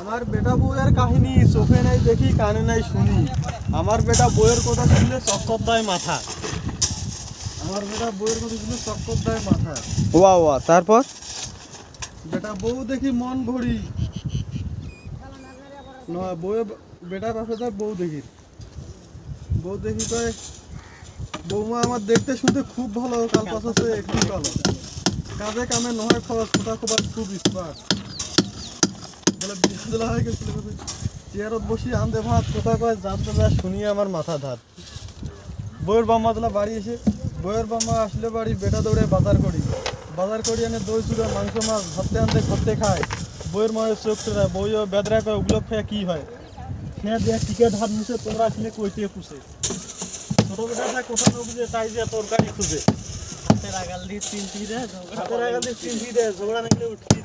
আমার বেটা বউয়ের কাহিনী চোখে নাই দেখি কানে নাই শুনি। আমার বেটা বউয়ের কথা শুনলে চক্কর দেয় মাথা। আমার বেটা বউয়ের কথা শুনলে চক্কর দেয় মাথা। ওয়া ওয়া, তারপর? বেটা বউ দেখি মন ভরি নয়, বউয়ে বেটা পাশে যায় বউ দেখি। বউ দেখি কয় বৌমা আমার দেখতে শুনতে খুব ভালো, কাল পাশে একটু ভালো, কাজে কামে নয় খরচ, খোটা খোবার খুব স্মার্ট। বলে বিদ্যালয় হয়ে গেছিল, চেয়ারত বসি আনতে ভাত কোথা কয় জানতে যা শুনিয়ে আমার মাথা ধার। বইয়ের বাম্মা তোলা বাড়ি এসে, বইয়ের বাম্মা আসলে বাড়ি বেটা দৌড়ে বাজার করি এনে দই চুড়া মাংস মাছ ভাবতে আনতে ঘরতে খায়। বইয়ের মায়ের চোখ টোরা, বইও বেদরা কয় ওগুলো খেয়ে কি হয়, খেয়ে দেয়া টিকেট হাত মুছে তোমরা আসলে কইতে পুষে। ছোট বেটা কোথা বুঝে তাই যে তরকারি খুঁজে, হাতের আগাল দিয়ে চিনতি দেয়, ঝগড়া নাকলে উঠতি দেয়।